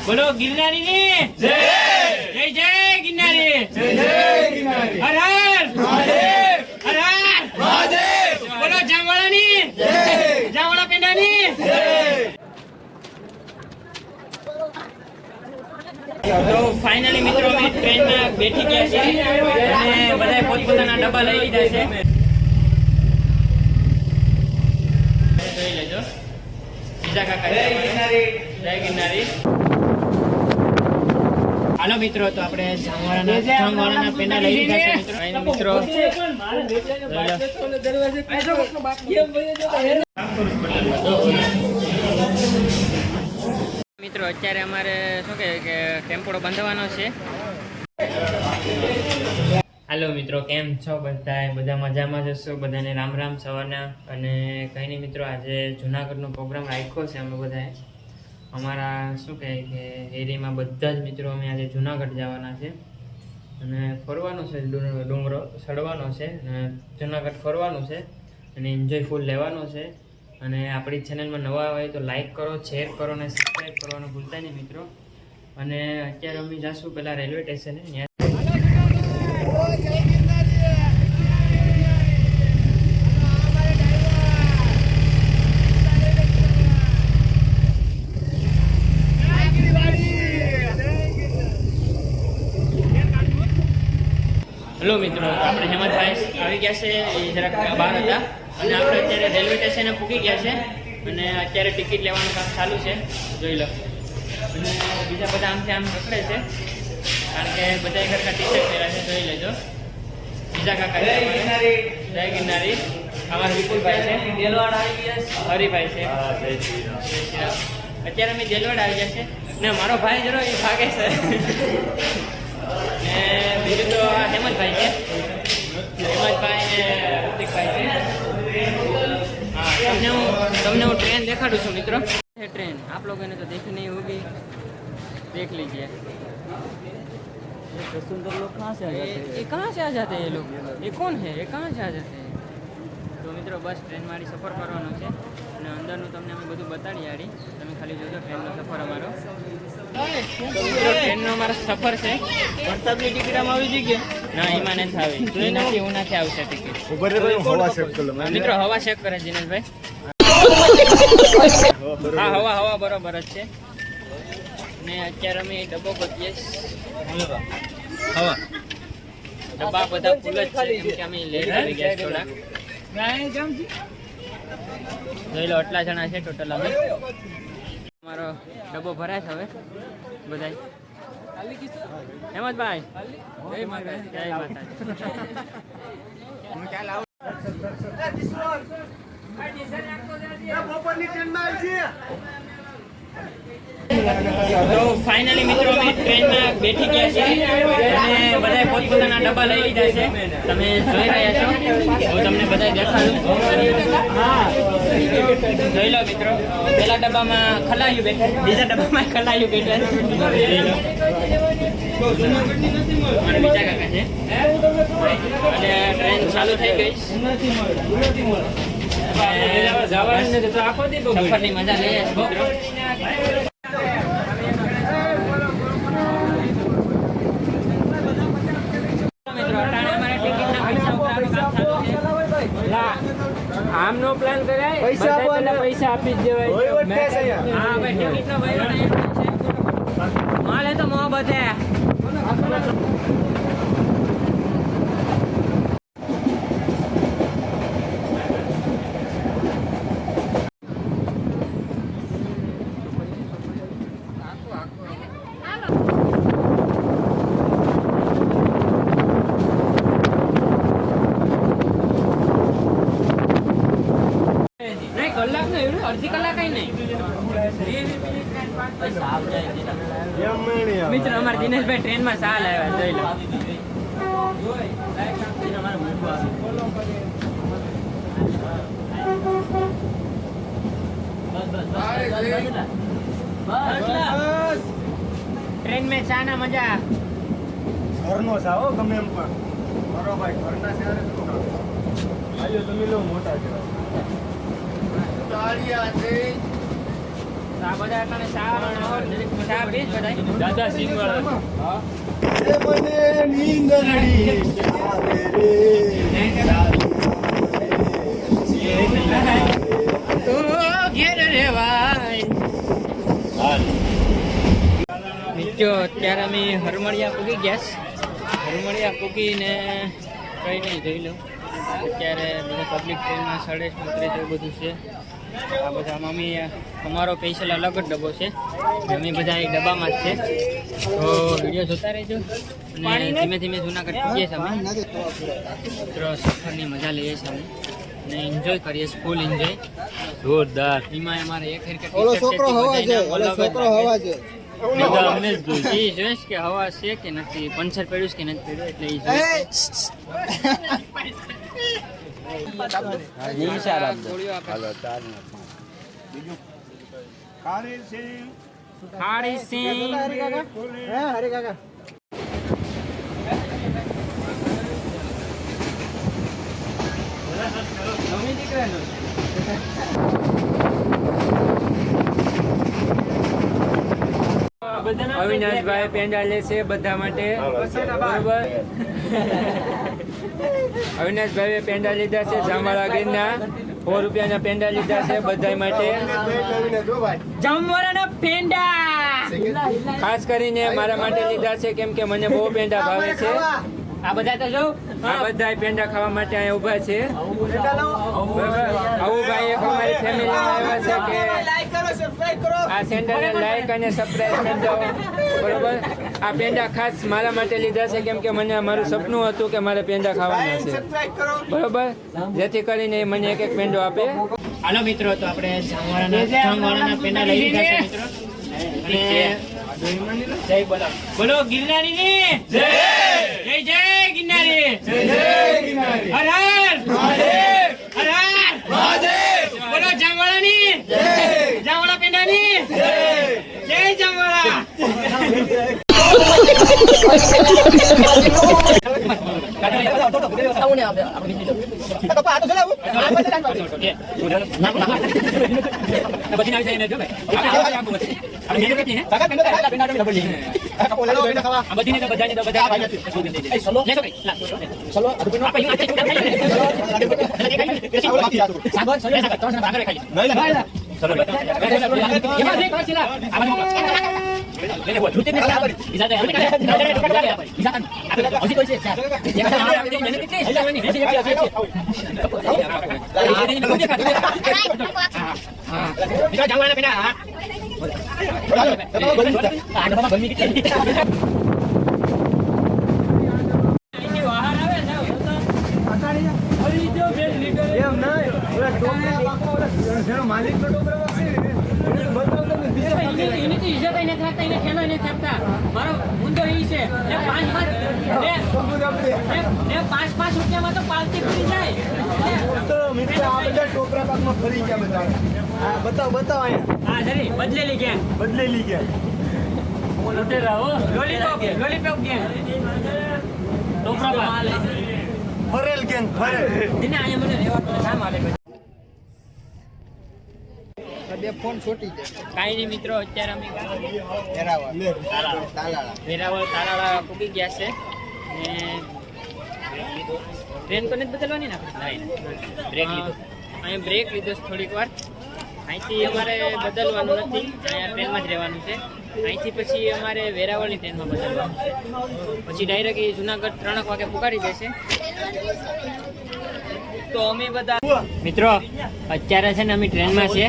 બોલો ગિરનારી ની જય જય જય ગિરનારી જય જય ગિરનારી હર હર મહાદેવ હર હર મહાદેવ બોલો જામવાળા ની જય જામવાળા પેંડા ની જય તો ફાઇનલી મિત્રો અમે ટ્રેનમાં બેઠી ગયા છે અને બધાએ પોતપોતાના ડબ્બા લઈ લીધા છે. જોઈ લેજો બીજા કાકા જય ગિરનારી. હાલો મિત્રો, તો આપણે જામવાળાના પેંડા લઈ લીધા છે મિત્રો. મિત્રો અત્યારે અમારે શું કહે કે ટેમ્પોડો બાંધવાનો છે. હાલો મિત્રો, કેમ છો બધા મજામાં જશો? બધાને રામ રામ સવારના. અને કંઈ નહીં મિત્રો, આજે જુનાગઢનો પ્રોગ્રામ રાખ્યો છે અમે બધાએ. અમારા શું કહે કે એરિયામાં બધા જ મિત્રો અમે આજે જુનાગઢ જવાના છે અને ફરવાનું છે, ડુંગરો ચડવાનો છે અને જુનાગઢ ફરવાનું છે અને એન્જોય ફૂલ લેવાનો છે. અને આપણી ચેનલમાં નવા હોય તો લાઈક કરો, શેર કરો અને સબસ્ક્રાઈબ કરવાનું ભૂલતા નહીં મિત્રો. અને અત્યારે અમે જઈશું પહેલાં રેલવે સ્ટેશને. હેલો મિત્રો, આપણે હેમંતભાઈ આવી ગયા છે, એ જરાક બહાર હતા અને આપણે અત્યારે રેલવે સ્ટેશને પૂકી ગયા છે અને અત્યારે ટિકિટ લેવાનું કામ ચાલુ છે, જોઈ લો. અને બીજા બધા આમથી આમ પકડે છે કારણ કે બધા કરતા ટી-શર્ટ પહેર્યા છે, જોઈ લેજો. બીજા કાકા જય ગિરનારી. અમારા વિપુલભાઈ છે, હરિભાઈ છે. અત્યારે અમે દેલવાડ આવી ગયા છે ને મારો ભાઈ જરો એ ભાગે છે. ને બીજું તો હેમંતભાઈ છે, હેમંતભાઈ ને પ્રતિકભાઈ છે. હા, તમને હું ટ્રેન દેખાડું છું મિત્રો. ट्रेन आप लोगों ने तो देखी नहीं होगी, देख लीजिए. सुंदर लोग कहाँ से आ जाते हैं? ये कहाँ से आ जाते हैं ये लोग? ये कौन है? ये कहाँ से आ जाते हैं? तो મિત્રો બસ ટ્રેનવાળી સફર કરવાનો છે અને અંદરનું તમને અમે બધું બતાડીએ આડી. તમે ખાલી જોજો ટ્રેનનો સફર અમારો. મિત્રો ટ્રેનનો અમારો સફર છે. વરસાદની ટિકિટ આમ આવી જઈ ના, એમાં નથી આવી. એનાથી ઉનાથી આવશે ટિકિટ. મિત્રો હવા ચેક કરે દિનેશભાઈ. હા, હવા બરોબર જ છે. ને અત્યારે અમે ડબ્બો બદલીએ. હવા ડબ્બા બધા ફૂલ જ છે કેમ કે અમે લેટ આવી ગયા થોડાક. જોઈ લો આટલા જણા છે ટોટલ. અમે અમારો ડબ્બો ભરાય છે હવે બધા. હેમંતભાઈ જય માતાજી. જય માતાજી. તો ફાઇનલી મિત્રો અમે ટ્રેનમાં બેઠી ગયા છીએ અને બધાએ પોતપોતાના ડબ્બા લઈ લીધા છે. તમે જોઈ રહ્યા છો, હું તમને બધા દેખાડું. જોઈ લો મિત્રો, પેલા ડબ્બામાં ખલાયું બેઠા, બીજા ડબ્બામાં ખલાયું બેઠા. મારા બીજા કાકા છે અને ટ્રેન ચાલુ થઈ ગઈ. સફરની મજા લઈએ મિત્રો. આમનો પ્લાન કરાય, પૈસા આપી જ દેવાય. હા ભાઈ, ટિકિટનો ભર્યો ને માલ હે તો મોહબ્બત હે. અડધી કલાક નહીં મિત્રો. અમારા દિનેશભાઈ ટ્રેનમાં ચાલ આવ્યા, જોઈ લો. ટ્રેન में ચા ના મજા ઘરનો સાવો ગમે એમ પણ મારો ભાઈ ઘરના છે. તમે લો મોટા છે. તાળિયા છે આ બધા અટાણે ચા પીસ બધા દાદા સિંગવાળા મને નીંદડી આવે રે તો ઘેર રેવાય મિત્રો અત્યારે અમે હરમળિયા પૂગી ગયા હરમળિયા પૂગીને કઈ નહીં જોઈ લો અત્યારે બધા પબ્લિક ટ્રેનમાં સડે ઉતરે જેવું બધું છે આ બધા મમ્મી અમારો સ્પેશિયલ અલગ જ ડબ્બો છે અમે બધા એક ડબ્બામાં જ છે તો વિડીયો જોતા રહેજો અને ધીમે ધીમે જુનાગઢ પહોંચીએ છીએ અમે મિત્રો સફરની મજા લઈએ છીએ અમે અને એન્જોય કરીએ છીએ ફૂલ એન્જોય જોરદાર એમાં અમારે એક હેર ઓલો છોકરો હવા છે ઓલો છોકરો હવા છે ઈ જોઈશ કે હવા છે કે નથી પંચર પડ્યું છે કે નથી પડ્યું એટલે ઈ જોઈશ ગોળીઓ આપે. ખારી સિંહ ખારી સિંહ હે હરે કાકા અવિનાશભાઈ પેંડા લે છે બધા માટે બરોબર અવિનાશભાઈ પેંડા લીધા છે જામવાળા ગીરના 100 રૂપિયાના પેંડા લીધા છે બધા માટે જામવાળાના પેંડા ખાસ કરીને મારા માટે લીધા છે કેમ કે મને બહુ પેંડા ભાવે છે આ બધા તો જો આ બધા પેંડા ખાવા માટે અહીંયા ઊભા છે આવું ભાઈ એક અમારી ફેમિલીમાં આવ્યા છે કે આ સેન્ટરને લાઈક અને સબસ્ક્રાઇબ કરજો બરોબર આ પેંડા ખાસ મારા માટે લીધા છે કેમ કે મને મારું સપનું હતું કે મારે પેંડા ખાવાના છે બરોબર જેથી કરીને મને એક એક પેંડો આપે હાલો મિત્રો તો આપણે જામવાળાના પેંડા લઈ લીધા છે મિત્રો અને જય બોલો ગિરનારી ની જય જય જય ગિરનારી જય જય ગિરનારી હર હર મહાદેવ હર હર મહાદેવ બોલો જામવાળા ની જય જામવાળા પેંડા ની જય જય જામવાળા માલિક પાંચ રૂપિયામાં તો પાલતી પડી જાય ટોપરા પાકમાં ફરી ગયા બધા બતાવો બતાવો અહીંયા હા જરી બદલેલી ગેમ બદલેલી ગયા લોલીપોપ ગેમ ટોપરા ફરેલ ગેંગ ફરેલ દિને અહીંયા મને રહેવાનું કામ આવે બે ફોન છોટી જાય કાંઈ નહીં મિત્રો અત્યારે અમે તાલાળા વેરાવળ તાલાળા પૂગી ગયા છે ને ટ્રેન તો નથી બદલવાની ને બ્રેક લીધો અહીંયા બ્રેક લીધો છે થોડીક વાર અહીંથી અમારે બદલવાનું નથી અહીંયા ટ્રેનમાં જ રહેવાનું છે અહીંથી પછી અમારે વેરાવળની ટ્રેનમાં બદલવાનું છે પછી ડાયરેક્ટ એ જુનાગઢ 3 વાગે પુગાડી દેશે તો અમે બધા મિત્રો અત્યારે છે ને અમે ટ્રેનમાં છે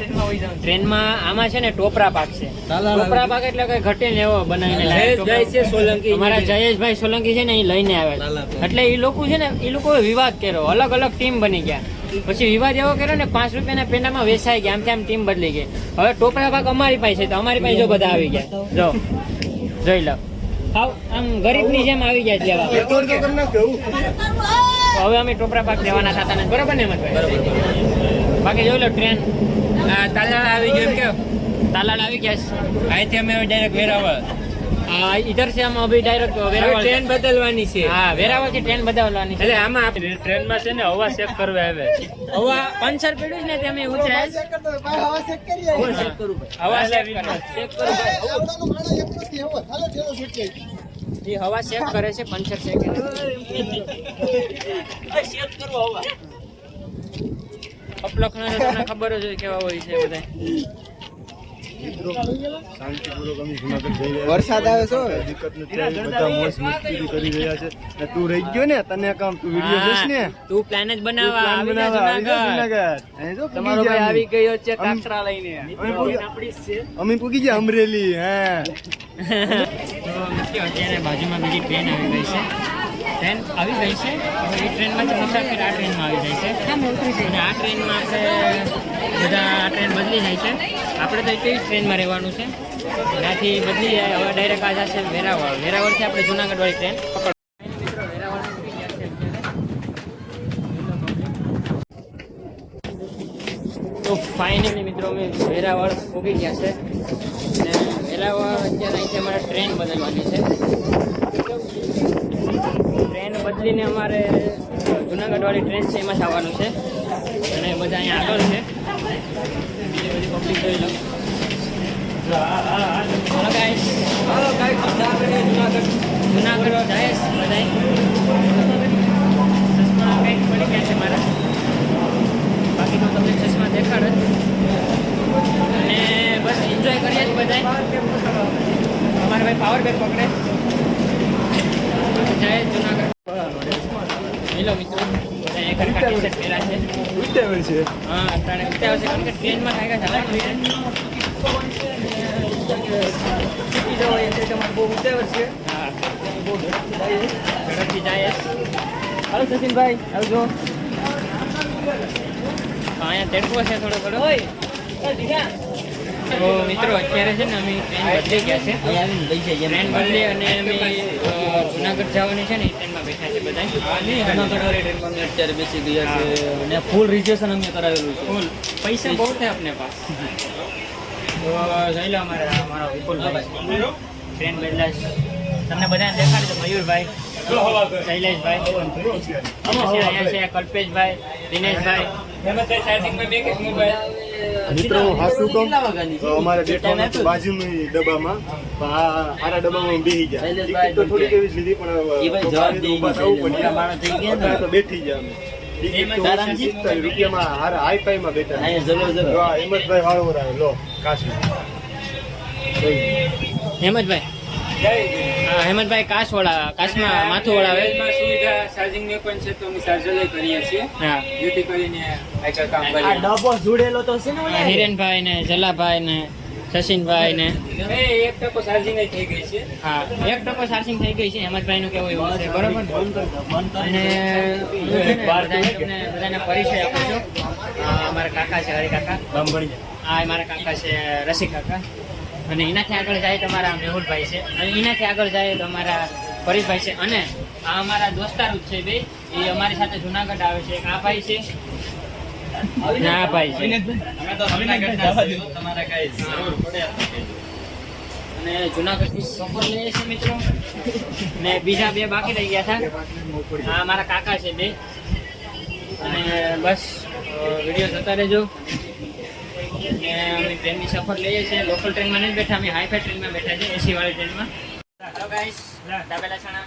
ટ્રેનમાં આમાં છે ને ટોપરા પાક છે ટોપરા પાક એટલે કઈ ઘટે ને એવો બનાવીને સોલંકી અમારા જયેશભાઈ સોલંકી છે ને એ લઈને આવ્યા એટલે એ લોકો છે ને એ લોકોએ વિવાદ કર્યો અલગ અલગ ટીમ બની ગયા પછી વિવાદ એવો કર્યો ને 5 રૂપિયાના પેંડામાં વેચાઈ ગયા આમ ટીમ બદલી ગઈ હવે ટોપરા પાક અમારી પાસે છે તો અમારી પાસે જો બધા આવી ગયા જો જોઈ લો આમ ગરીબની જેમ આવી ગયા છે હવે અમે ટોપરા પાક જવાના થતા નથી બરોબર ને હેમંતભાઈ બાકી જોઈ લો ટ્રેન તાલાળા આવી ગયો એમ કે તાલાળા આવી ગયા અહીંથી અમે ડાયરેક્ટ વેરાવળ इधर से हम अभी डायरेक्ट वेरावल ટ્રેન બદલવાની છે हाँ वेरावल થી ટ્રેન બદલવાની છે એટલે આમાં આપણે ટ્રેનમાં છે ને હવા ચેક કરવા આવે હવા પંચર પડ્યું છે ને તમે ઉતરે હવા ચેક કરું હવા ચેક કરો એ હવા ચેક કરે છે પંચર ચેક ચેક કરો હવા અપલખણા તો તમને ખબર જ હોય કેવા હોય છે બધા શાંતિપૂર્વક અમે જુનાગઢ જઈ રહ્યા વરસાદ આવે છો દિક્કત નથી આવી. બધા મોજ મસ્તી કરી રહ્યા છે ને તું રહી ગયો ને તને કામ તું વિડીયો જોઈશ ને તું પ્લાન જ બનાવવા પ્લાન આવી બનાવવા જા આવી જા જુનાગઢ. જુનાગઢ. અહીં જો તમારો પૂગી ભાઈ ગયા આવી ગયો છે અમ- કાકરા લઈને અમે પૂગી ગયા અમરેલી હે તો મિત્રો અત્યારે બાજુમાં બીજી ટ્રેન આવી ગઈ છે ટ્રેન આવી ગઈ છે હવે એ ટ્રેનમાંથી મુસાફર આ ટ્રેનમાં આવી જાય છે અને આ ટ્રેનમાં આપણે બધા આ ટ્રેન બદલી જાય છે આપણે તો એક જ ટ્રેનમાં રહેવાનું છે ત્યાંથી બદલી જાય હવે ડાયરેક્ટ આ જશે વેરાવળ વેરાવળથી આપણે જુનાગઢવાળી ટ્રેન પકડ મિત્રો વેરાવળ ઉતરી ગયા છે અત્યારે. તો ફાઇનલી મિત્રો અમે વેરાવળ ઉગી ગયા છે અને વેરાવળ અત્યારે અહીંથી અમારે ટ્રેન બદલવાની છે ટ્રેન બદલીને અમારે જુનાગઢવાળી ટ્રેન છે એમાં જ આવવાનું છે અને બધા અહીંયા આગળ છે બીજી બધી પબ્લિક જોઈ લો હલો ગાઈસ જુનાગઢ જાય છે બધા ચશ્મા કંઈક પડી ગયા છે મારા બાકી તો તમને ચશ્મા દેખાડ જ અને બસ એન્જોય કરીએ જ બધા અમારા ભાઈ પાવર બેગ પકડે જાય જુનાગઢ હેલો મિત્રો બધા એક હરખા ટી-શર્ટ પહેર્યા છે ઉતાવળ છે હા અત્યારે ઉતાવળ છે કારણ કે ટ્રેનમાં કાંઈ ચાલે બહુ ઉતાવળ છે હા ઝડપથી જાય હાલો સચિનભાઈ આવજો અહીંયા તેડકો છે થોડો થોડો તો મિત્રો અત્યારે છે ને અમે ટ્રેન બદલી ગયા છે ટ્રેન બદલી અને અમે જુનાગઢ જવાની છે ને એ ટ્રેનમાં બેઠા છે બધા જુનાગઢવાળી ટ્રેનમાં અમે અત્યારે બેસી ગયા છે અને ફૂલ રિઝર્વેશન અમે કરાવેલું છે ફૂલ પૈસા બહુ થાય આપને પાસ તો જોઈ લો અમારા વિપુલભાઈ ટ્રેન બદલાશ તમને બધાને દેખાડજો મયુરભાઈ શૈલેષભાઈ પછી અહીંયા છે કલ્પેશભાઈ દિનેશભાઈ મિત્રો હાસુ કહું તો અમારે બેઠવાનું હતું બાજુની ડબ્બામાં પણ આ આરા ડબ્બામાં બેસી ગયા ટિકિટ તો થોડીક એવી જ લીધી પણ ઊભા થવું પડ્યું. અત્યારે તો બેઠી ગયા અમે. ટિકિટ તો 47 રૂપિયામાં હારા હાઈ-ફાઈમાં બેઠા જો આ હેમંતભાઈ વાળો લો કાશી હેમંતભાઈ હા હેમંતભાઈ કાશમાં માથું વળાવે સુવિધા ચાર્જિંગ ની પણ છે તો અમે ચાર્જર કરીએ છીએ હા જેથી કરીને આગળ કામ કરીએ ડબ્બો જોડેલો તો છે હિરેનભાઈ ને જલાભાઈ ને શશીનભાઈ ને એ 1% ચાર્જિંગ થઈ ગઈ છે હા 1% ચાર્જિંગ થઈ ગઈ છે હેમંતભાઈ નું કેવું એવું છે બરોબર અને હું છે ને બધાને પરિચય આપું છું અમારા કાકા છે હરિકાકા હા મારા કાકા છે રસિક કાકા અને એનાથી આગળ જાય તો અમારા મેહુલભાઈ છે અને એનાથી આગળ જાય તો અમારા પરેશભાઈ છે અને આ અમારા દોસ્તાર જ છે બે એ અમારી સાથે જુનાગઢ આવે છે એક આ ભાઈ છે અને આ ભાઈ છે અને જુનાગઢથી સફર લઈએ છીએ મિત્રો ને બીજા બે બાકી રહી ગયા હતા આ મારા કાકા છે બે અને બસ વિડીયો જોતા રહેજો ને અમે ટ્રેનની સફર લઈએ છીએ લોકલ ટ્રેનમાં નથી બેઠા અમે હાઈફાઈ ટ્રેનમાં બેઠા છે એસી વાળી ટ્રેનમાં હેલો ગાઈસ દાબેલા ચણા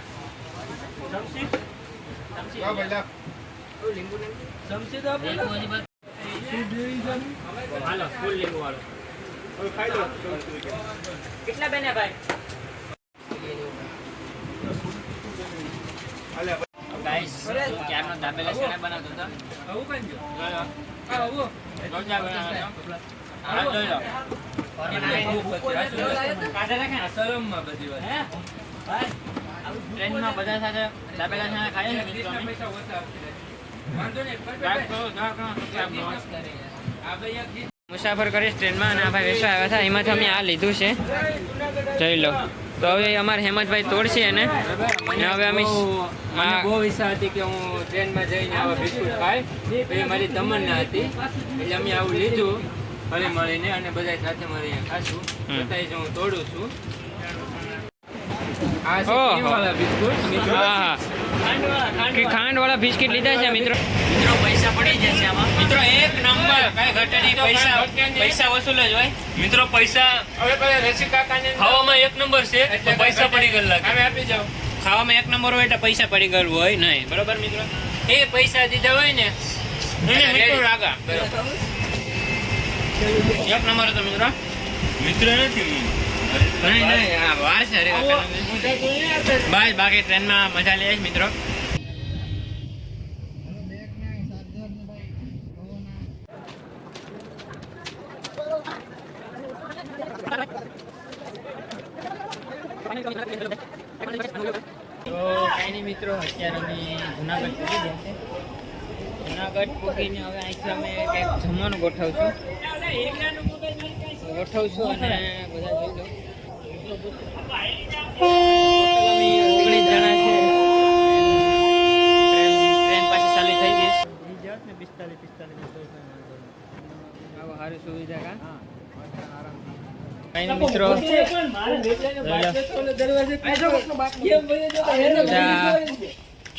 હાલો ફૂલ લીંબુ વાળો કેટલા બેન ભાઈ ગાઈસ ક્યારનો દાબેલા ચણા બનાવતો હતો આવું પણ જો આવું ટ્રેનમાં બધા સાથે દાબેલા ચણા ખાઈએ ને મિત્રો મુસાફર કરીશ ટ્રેનમાં અને આ ભાઈ વેચવા આવ્યા હતા એમાંથી અમે આ લીધું છે જોઈ લો તો હવે અમારે હેમંતભાઈ તોડશે એને અને હવે અમે મને બહુ ઈચ્છા હતી કે હું ટ્રેનમાં જઈને આવા બિસ્કુટ ખાય એ મારી તમન્ના હતી એટલે અમે આવું લીધું હળી મળીને અને બધા સાથે મળીને ખાશું બતાવી હું તોડું છું આ છે ઓહો. ક્રીમવાળા બિસ્કુટ મિત્રો. હા ખાંડવાળા બિસ્કિટ લીધા છે મિત્રો. મિત્રો પૈસા પડી જશે આમાં. મિત્રો એક નંબર કઈ ઘટે નહીં. પૈસા વસૂલ જ હોય મિત્રો. પૈસા હવે પેલા રસિક કાકાને ખાવામાં એક નંબર છે એટલે તો પૈસા પડી ગયેલા છે. અમે આપી જાઓ. ખાવામાં એક નંબર હોય એટલે પૈસા પડી ગયેલું હોય નહીં. બરોબર મિત્રો. એ પૈસા દીધા હોય ને એને મિત્રો રાગા એક નંબર હતો મિત્રો. મિત્ર નથી નહીં આ વાર છે રે. બસ બાકી ટ્રેનમાં મજા લે મિત્રો. તો કઈ નહીં મિત્રો, અત્યારે અમે જુનાગઢ પૂગી ગયા છે. જુનાગઢ પૂગીને હવે અહીંથી અમે કંઈક જમવાનું ગોઠવશું અને બધા જોઈ લો. ટોટલ અમે 19 જણા છે. ટ્રેન પાછી ચાલુ થઈ ગઈ છે. આવો સારી સુવિધા કા કઈ નહીં મિત્રો.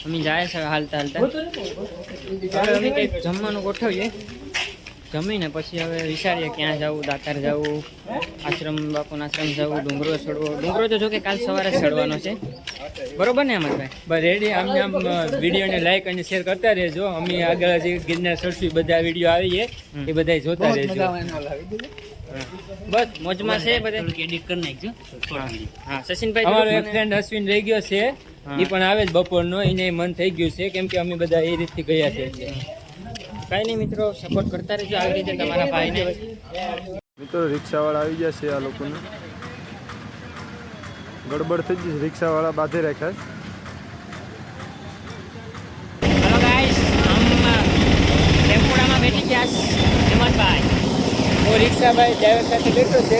અમે જાય છે હાલતા હવે અમે કંઈક જમવાનું ગોઠવીએ. જમીને પછી હવે વિચારીએ ક્યાં જવું. દાતાર જવું, આશ્રમ બાપુના આશ્રમ જવું, ડુંગરો ચડવો. ડુંગરો તો જો કે કાલ સવારે જ ચડવાનો છે. બરોબર ને અમરભાઈ? બસ રેડી. આમને આમ વિડીયોને લાઈક અને શેર કરતા રહેજો. અમે આગળ જે ગિરનાર ચડશું બધા વિડીયો આવીએ એ બધા જોતા રહેજો. બસ મોજમાં છે બધા. એડિટ કરી નાખજો. હા સચિનભાઈ અમારો એક ફ્રેન્ડ અશ્વિન રહી ગયો છે. એ પણ આવે જ બપોરનો. એને મન થઈ ગયું છે કેમ કે અમે બધા એ રીતથી ગયા છે. કઈ નહીં મિત્રો, સપોર્ટ કરતા રહેજો આવી રીતે તમારા ભાઈને. મિત્રો રિક્ષાવાળા આવી ગયા છે. આ લોકોને ગડબડ થઈ ગઈ. રિક્ષાવાળા બાંધી રાખ્યા છે. હેલો ગાઈસ, હમ ટેમ્પોડામાં બેઠી ગયા હેમંતભાઈ. હું રિક્ષાભાઈ ડ્રાઈવર સાથે બેઠો છે.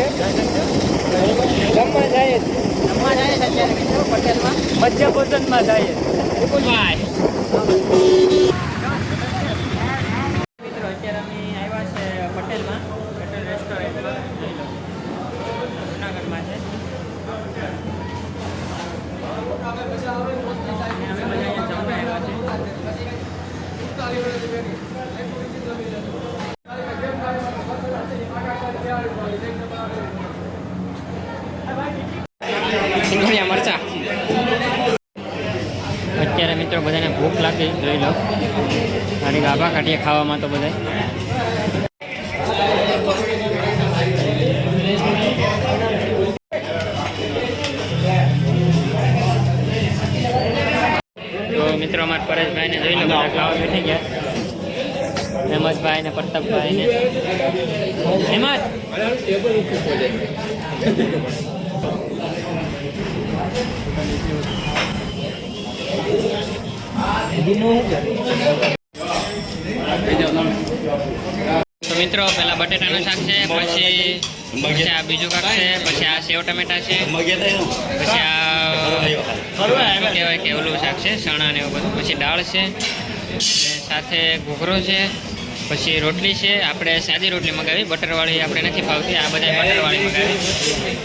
જમવા જાય છે. જમવા જાય છે અત્યારે મિત્રો પટેલમાં. મધ્ય ભોજનમાં જાય છે. વિપુલભાઈ મિત્રો અત્યારે અમે આવ્યા છે પટેલમાં. પટેલ રેસ્ટોરન્ટમાં જુનાગઢમાં છે. અમે બધા અહીંયા જમવા આવ્યા છે. સિંગોડિયા મરચા. અત્યારે મિત્રો બધાને ભૂખ લાગી જોઈ લો. ગાડી ગાભા કાઢીએ ખાવામાં તો બધા. તો મિત્રો અમારા પરેશભાઈને જોઈ લો બધા ખાવા બેઠી ગયા. હેમંતભાઈ ને પ્રતાપભાઈ ને હેમંત. તો મિત્રો પેલા બટેટાનું શાક છે, પછી આ બીજું શાક છે, પછી આ સેવ ટમેટા છે, પછી આ શું કહેવાય કે ઓલું શાક છે ચણા ને એવું બધું, પછી દાળ છે, સાથે ઘૂઘરો છે, પછી રોટલી છે. આપણે સાદી રોટલી મગાવી, બટરવાળી આપણે નથી ભાવતી. આ બધા બટરવાળી મગાવી.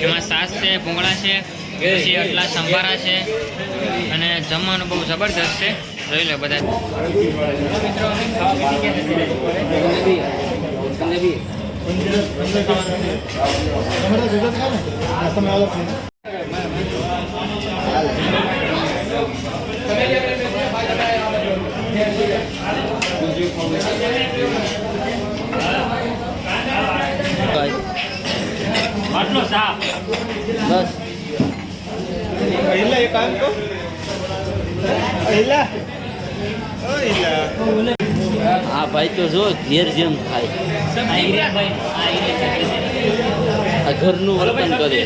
એમાં સાસ છે, ભૂંગળા છે, પછી આટલા સંભારા છે અને જમવાનું બહુ જબરદસ્ત છે. જોઈ લો બધા. આટલો સાફ બસ. એક કામ તો આ ભાઈ તો જો ઘેર જેમ થાય, આ ઘરનું વર્તન કરે.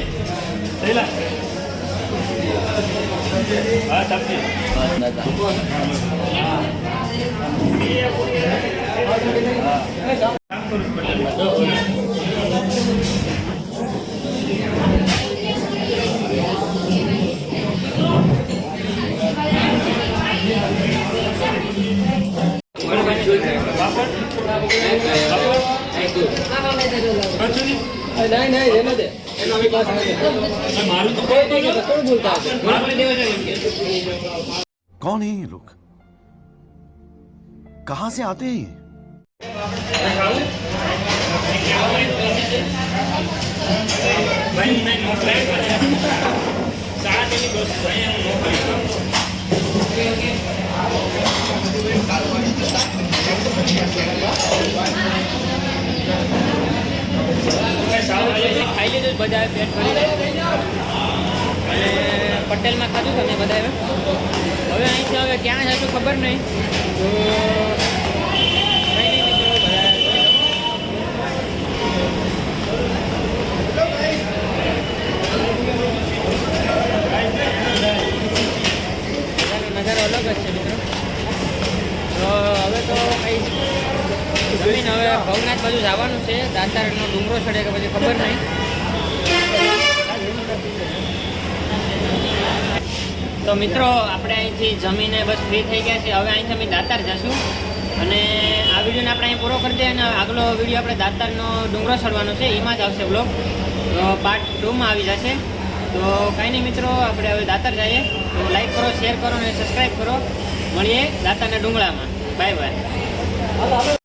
નહીં, નહીં, એને દે. कौन है ये लोग कहां से आते हैं ये? ખાઈ લીધું બધા પેટ ભરી અને પટેલમાં ખાધું તમે બધાએ હવે અહીંથી હવે ક્યાં જશું ખબર નહીં તો કંઈ નહીં મિત્રો બધા જોઈ લો. નજારો અલગ જ છે મિત્રો. તો હવે તો કંઈ જમીન હવે ભવનાથ બાજુ જવાનું છે. દાતારનો ડુંગરો ચડે કે પછી ખબર નહીં. તો મિત્રો આપણે અહીંથી જમીને બસ ફ્રી થઈ ગયા છે. હવે અહીંથી અમે દાતાર જશું અને આ વિડીયોને આપણે અહીં પૂરો કરી દઈએ અને આગલો વિડીયો આપણે દાતારનો ડુંગરો ચડવાનો છે એમાં જ આવશે બ્લોગ. તો પાર્ટ 2માં આવી જશે. તો કંઈ નહીં મિત્રો આપણે હવે દાતાર જઈએ. તો લાઈક કરો, શેર કરો અને સબસ્ક્રાઈબ કરો. મળીએ દાતારના ડુંગળામાં. Bye bye.